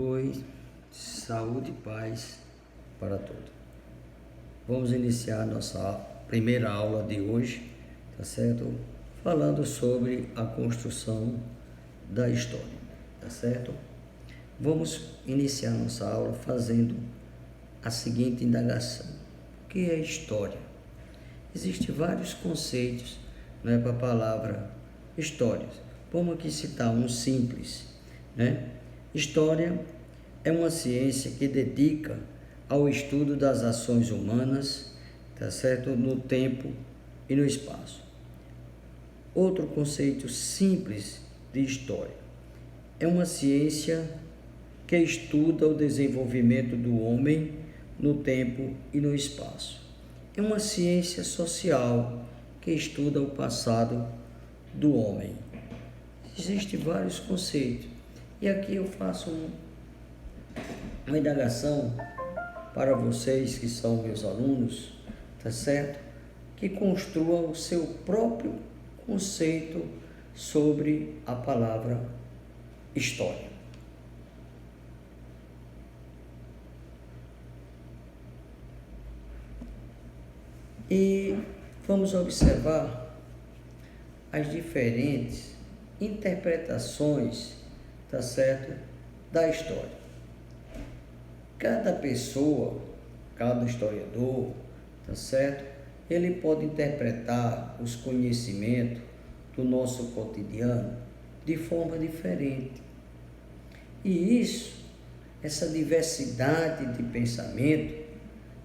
Oi, saúde e paz para todos. Vamos iniciar nossa primeira aula de hoje, tá certo? Falando sobre a construção da história, tá certo? Vamos iniciar nossa aula fazendo a seguinte indagação: o que é história? Existem vários conceitos, para a palavra história. Vamos aqui citar um simples, né? História é uma ciência que dedica ao estudo das ações humanas, tá certo? No tempo e no espaço. Outro conceito simples de história é uma ciência que estuda o desenvolvimento do homem no tempo e no espaço. É uma ciência social que estuda o passado do homem. Existem vários conceitos. E aqui eu faço uma indagação para vocês que são meus alunos, tá certo? Que construam o seu próprio conceito sobre a palavra história. E vamos observar as diferentes interpretações, tá certo, da história. Cada pessoa, cada historiador, tá certo, ele pode interpretar os conhecimentos do nosso cotidiano de forma diferente. E essa diversidade de pensamento,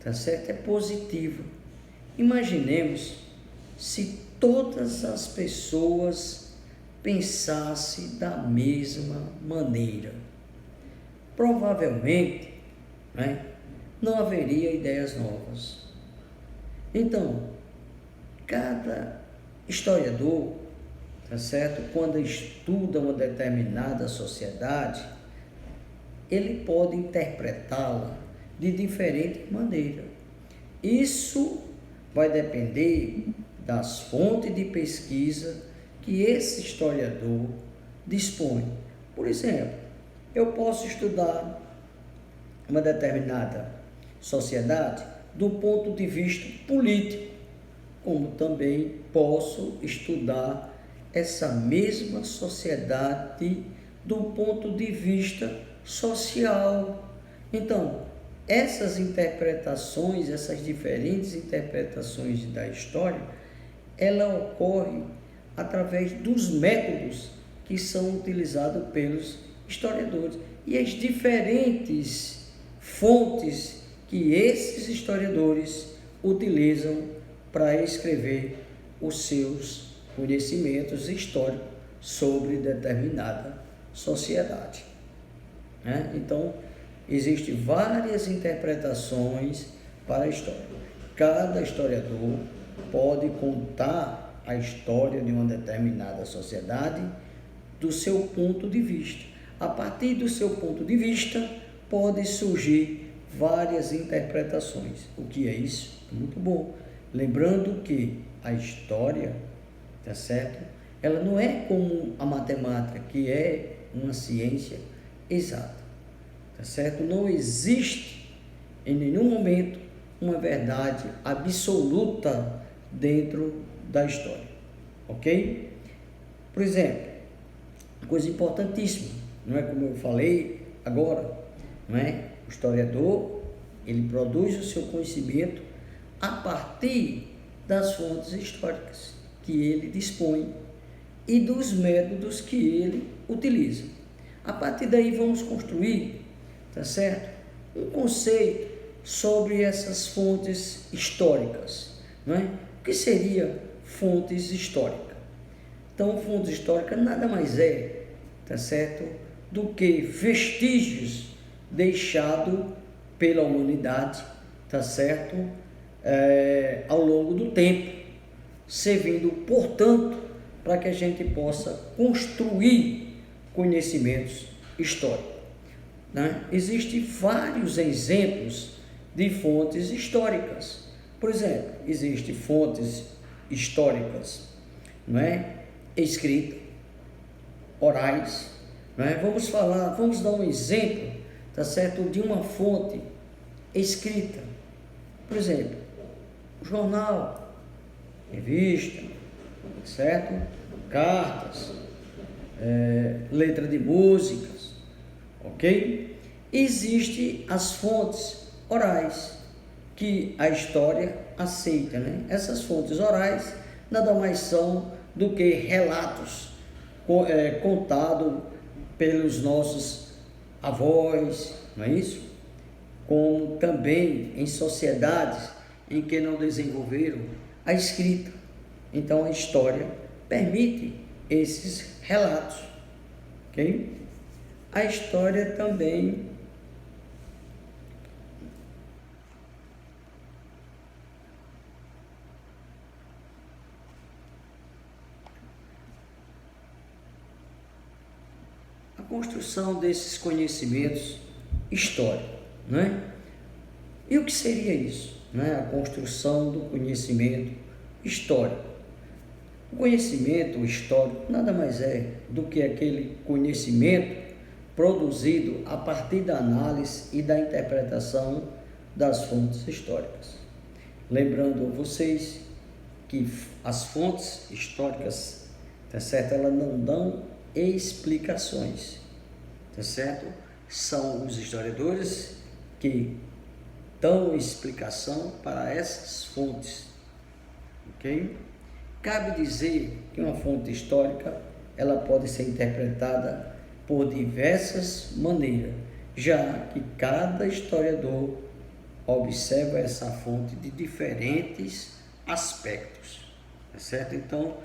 tá certo, é positiva. Imaginemos se todas as pessoas pensassem da mesma maneira. Provavelmente, não haveria ideias novas. Então, cada historiador, tá certo, quando estuda uma determinada sociedade, ele pode interpretá-la de diferente maneira. Isso vai depender das fontes de pesquisa que esse historiador dispõe. Por exemplo, eu posso estudar uma determinada sociedade do ponto de vista político, como também posso estudar essa mesma sociedade do ponto de vista social. Então, essas interpretações, essas diferentes interpretações da história, ela ocorre através dos métodos que são utilizados pelos historiadores e as diferentes fontes que esses historiadores utilizam para escrever os seus conhecimentos históricos sobre determinada sociedade. Então, existem várias interpretações para a história. Cada historiador pode contar a história de uma determinada sociedade do seu ponto de vista. A partir do seu ponto de vista, pode surgir várias interpretações. O que é isso? Muito bom. Lembrando que a história, tá certo? Ela não é como a matemática, que é uma ciência exata. Tá certo? Não existe em nenhum momento uma verdade absoluta dentro da história, ok? Por exemplo, coisa importantíssima, não é como eu falei agora, não é? O historiador, ele produz o seu conhecimento a partir das fontes históricas que ele dispõe e dos métodos que ele utiliza. A partir daí vamos construir, tá certo? Um conceito sobre essas fontes históricas, não é? O que seria fontes históricas? Então, fontes históricas nada mais é, tá certo, do que vestígios deixados pela humanidade, tá certo, ao longo do tempo, servindo, portanto, para que a gente possa construir conhecimentos históricos. Existem vários exemplos de fontes históricas. Por exemplo, existem fontes históricas escritas, orais, né? Vamos dar um exemplo, tá certo, de uma fonte escrita. Por exemplo, jornal, revista, certo? Cartas, letra de músicas, ok? Existem as fontes orais que a história aceita, né? Essas fontes orais nada mais são do que relatos contados pelos nossos avós, não é isso? Como também em sociedades em que não desenvolveram a escrita. Então a história permite esses relatos, ok? A história também a construção desses conhecimentos históricos, né? E o que seria isso, né? A construção do conhecimento histórico. O conhecimento histórico nada mais é do que aquele conhecimento produzido a partir da análise e da interpretação das fontes históricas. Lembrando vocês que as fontes históricas, tá certo? Elas não dão explicações, tá certo? São os historiadores que dão explicação para essas fontes, ok? Cabe dizer que uma fonte histórica ela pode ser interpretada por diversas maneiras, já que cada historiador observa essa fonte de diferentes aspectos, tá certo? Então,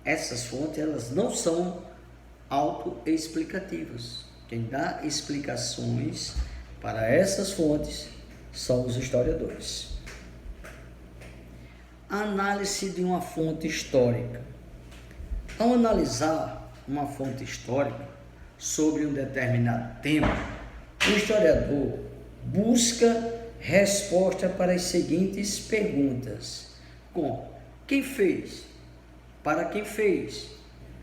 essas fontes elas não são autoexplicativas. Quem dá explicações para essas fontes são os historiadores. A análise de uma fonte histórica. Ao analisar uma fonte histórica sobre um determinado tema, o historiador busca resposta para as seguintes perguntas: como quem fez? Para quem fez?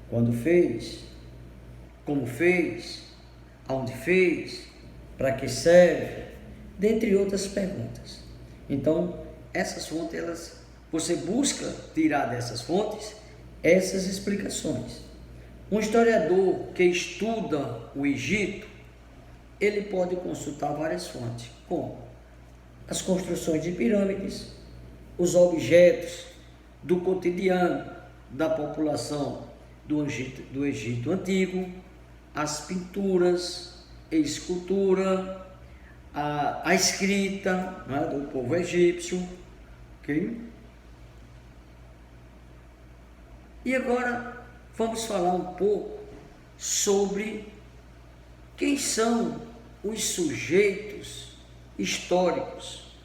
Quando fez? Como fez? Aonde fez? Para que serve? Dentre outras perguntas. Então, essas fontes, você busca tirar dessas fontes essas explicações. Um historiador que estuda o Egito, ele pode consultar várias fontes, como as construções de pirâmides, os objetos do cotidiano da população do Egito Antigo, as pinturas, a escultura, a escrita, né, do povo egípcio, ok? E agora vamos falar um pouco sobre quem são os sujeitos históricos.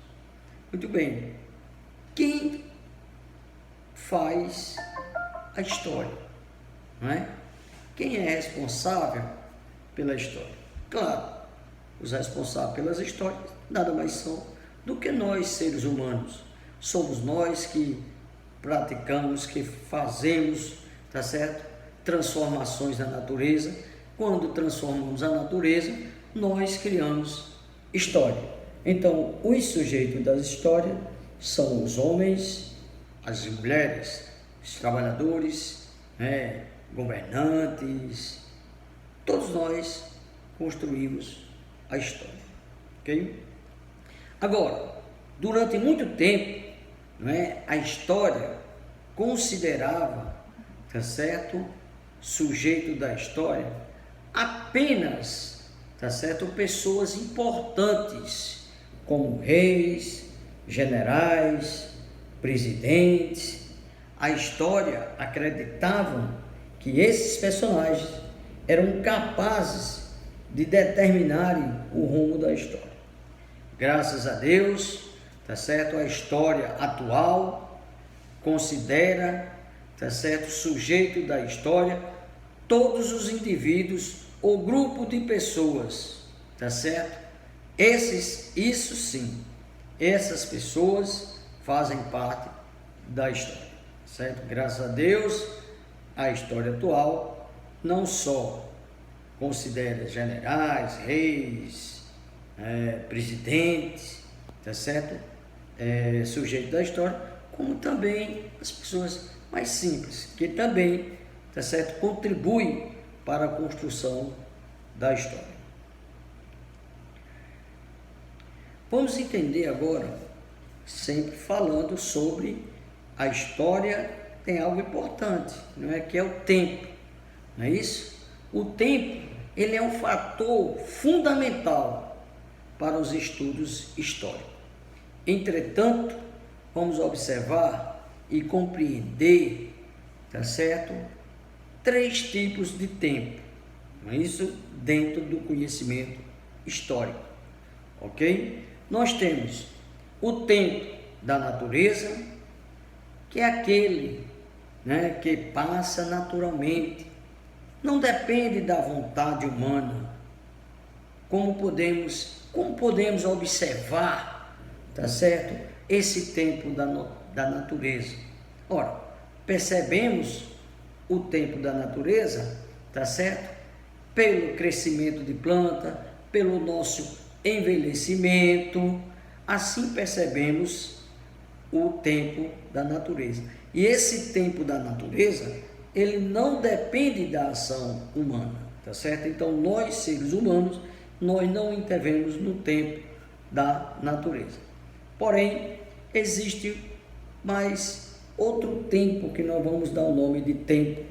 Muito bem, quem faz a história, não é? Quem é responsável pela história? Claro, os responsáveis pelas histórias nada mais são do que nós, seres humanos. Somos nós que praticamos, que fazemos, tá certo? Transformações na natureza. Quando transformamos a natureza, nós criamos história. Então, os sujeitos das histórias são os homens, as mulheres, os trabalhadores, governantes. Todos nós construímos a história, ok? Agora, durante muito tempo, a história considerava, tá certo, sujeito da história apenas, tá certo, pessoas importantes como reis, generais, presidentes. A história acreditava que esses personagens eram capazes de determinarem o rumo da história. Graças a Deus, tá certo, a história atual considera, tá certo, sujeito da história todos os indivíduos ou grupo de pessoas, tá certo? Isso sim, essas pessoas fazem parte da história, certo? Graças a Deus, a história atual não só considera generais, reis, presidentes, tá certo? Sujeito da história, como também as pessoas mais simples, que também, tá certo, contribuem para a construção da história. Vamos entender agora, sempre falando sobre a história, tem algo importante, não é, que é o tempo, não é isso? O tempo, ele é um fator fundamental para os estudos históricos. Entretanto, vamos observar e compreender, tá certo? 3 tipos de tempo, não é isso? Dentro do conhecimento histórico, ok? Nós temos o tempo da natureza, que é aquele, né, que passa naturalmente, não depende da vontade humana. Como podemos observar, tá certo, esse tempo da natureza? Ora, percebemos o tempo da natureza, tá certo, pelo crescimento de planta, pelo nosso envelhecimento, assim percebemos o tempo da natureza. E esse tempo da natureza, ele não depende da ação humana, tá certo? Então, nós, seres humanos, nós não intervemos no tempo da natureza. Porém, existe mais outro tempo que nós vamos dar o nome de tempo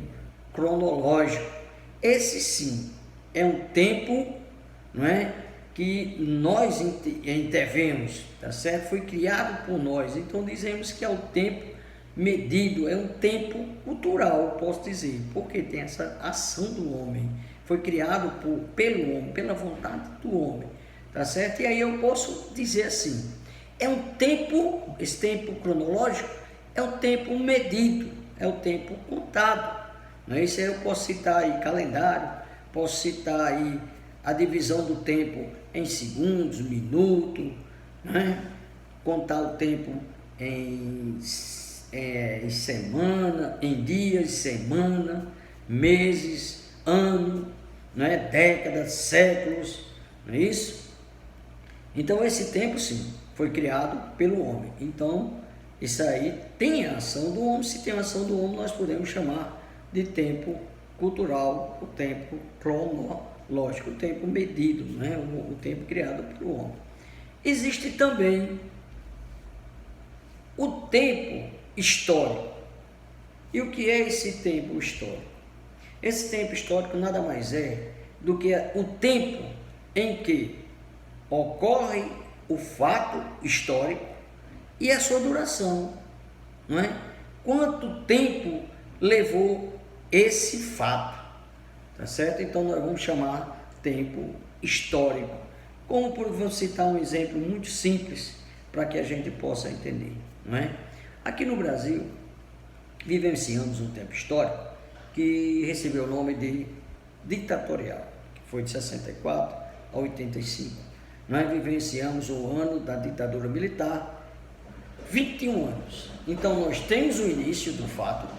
cronológico. Esse sim é um tempo, não é, que nós intervemos, tá certo? Foi criado por nós, então dizemos que é o tempo medido, é um tempo cultural, posso dizer, porque tem essa ação do homem, foi criado pelo homem, pela vontade do homem, tá certo? E aí eu posso dizer assim, é um tempo, esse tempo cronológico, é um tempo medido, é o tempo contado, não é isso? Aí eu posso citar aí calendário, posso citar aí a divisão do tempo em segundos, minutos, né? Contar o tempo em semana, em dias, semana, meses, ano, né? Décadas, séculos, não é isso? Então esse tempo sim, foi criado pelo homem. Então isso aí tem a ação do homem. Se tem a ação do homem, nós podemos chamar de tempo cultural, o tempo cronológico, o tempo medido, né? O tempo criado pelo homem. Existe também o tempo histórico. E o que é esse tempo histórico? Esse tempo histórico nada mais é do que o tempo em que ocorre o fato histórico e a sua duração, não é? Quanto tempo levou esse fato, tá certo? Então nós vamos chamar tempo histórico. Como vou citar um exemplo muito simples para que a gente possa entender, não é? Aqui no Brasil vivenciamos um tempo histórico que recebeu o nome de ditatorial, que foi de 64 a 85. Nós vivenciamos o ano da ditadura militar, 21 anos. Então nós temos o início do fato,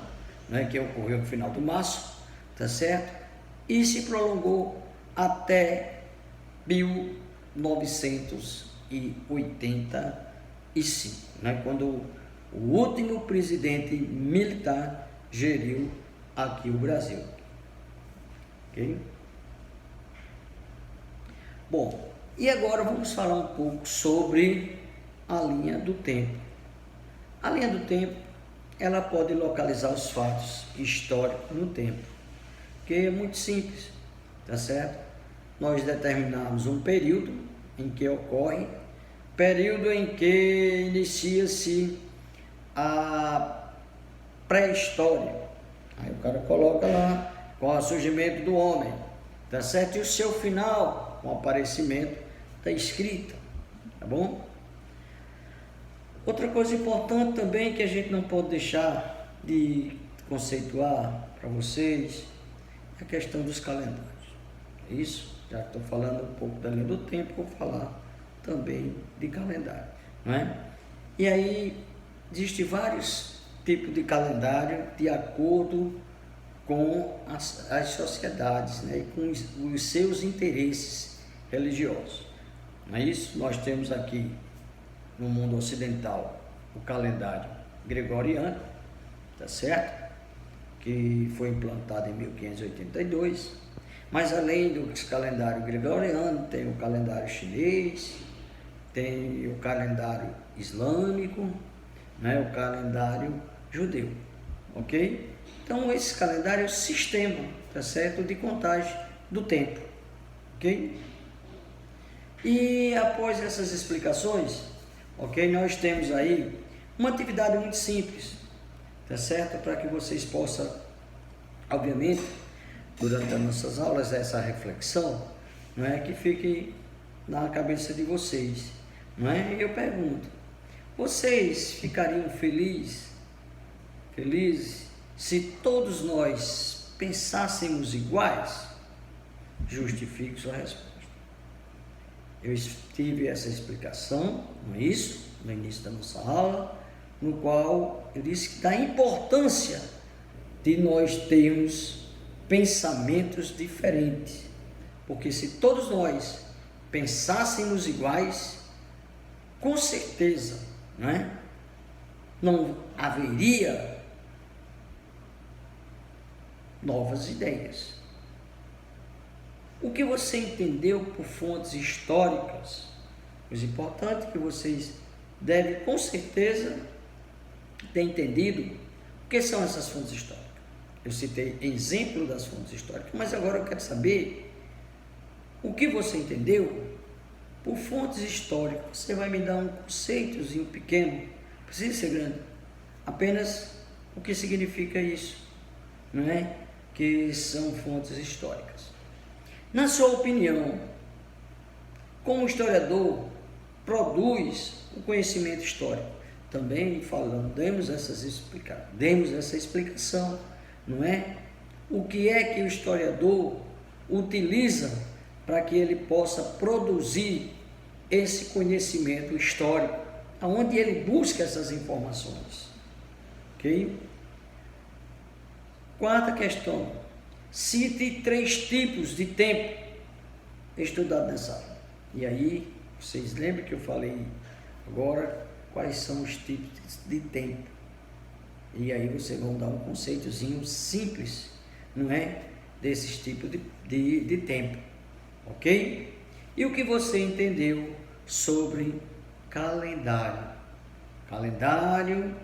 né, que ocorreu no final de março, tá certo? E se prolongou até 1985, né, quando o último presidente militar geriu aqui o Brasil. Ok? Bom, e agora vamos falar um pouco sobre a linha do tempo. A linha do tempo, ela pode localizar os fatos históricos no tempo, que é muito simples, tá certo? Nós determinamos um período em que ocorre, período em que inicia-se a pré-história. Aí o cara coloca lá com o surgimento do homem, tá certo? E o seu final, com o aparecimento da escrita, tá bom? Outra coisa importante também que a gente não pode deixar de conceituar para vocês é a questão dos calendários. Isso, já estou falando um pouco da linha do tempo, vou falar também de calendário, não é? E aí existem vários tipos de calendário de acordo com as sociedades, né, e com os seus interesses religiosos. Não é isso? Nós temos aqui no mundo ocidental o calendário gregoriano, tá certo? Que foi implantado em 1582, mas além do calendário gregoriano, tem o calendário chinês, tem o calendário islâmico, né, o calendário judeu, ok? Então esse calendário é o sistema, tá certo, de contagem do tempo, ok? E após essas explicações, ok, nós temos aí uma atividade muito simples, tá certo, para que vocês possam, obviamente, durante as nossas aulas, essa reflexão, não é, que fique na cabeça de vocês, não é? E eu pergunto, vocês ficariam felizes se todos nós pensássemos iguais? Justifique sua resposta. Eu tive essa explicação, não é isso? No início da nossa aula, no qual eu disse da importância de nós termos pensamentos diferentes, porque se todos nós pensássemos iguais, com certeza, não haveria novas ideias. O que você entendeu por fontes históricas? Coisa importante que vocês devem, com certeza, ter entendido o que são essas fontes históricas. Eu citei exemplo das fontes históricas, mas agora eu quero saber o que você entendeu por fontes históricas. Você vai me dar um conceitozinho pequeno, não precisa ser grande, apenas o que significa isso, não é? Que são fontes históricas. Na sua opinião, como historiador produz o conhecimento histórico? Também falando, demos essa explicação, não é? O que é que o historiador utiliza para que ele possa produzir esse conhecimento histórico, aonde ele busca essas informações, ok? Quarta questão, cite 3 tipos de tempo estudado nessa aula. E aí, vocês lembram que eu falei agora quais são os tipos de tempo? E aí vocês vão dar um conceitozinho simples, não é? Desses tipos de tempo, ok? E o que você entendeu sobre calendário? Calendário,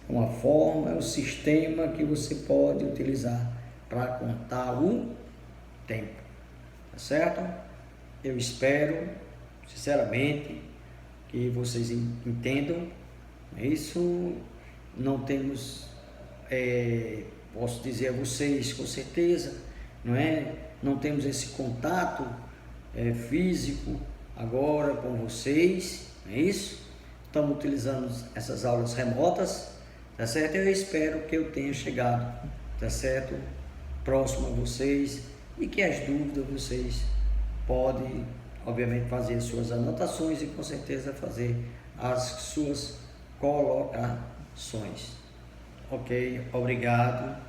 uma forma, um sistema que você pode utilizar para contar o tempo, tá certo? Eu espero, sinceramente, que vocês entendam. Isso não temos, posso dizer a vocês com certeza, não temos esse contato físico agora com vocês, não é isso? Estamos utilizando essas aulas remotas, tá certo? Eu espero que eu tenha chegado, tá certo, próximo a vocês, e que as dúvidas vocês podem, obviamente, fazer as suas anotações e com certeza fazer as suas colocações. Ok, obrigado.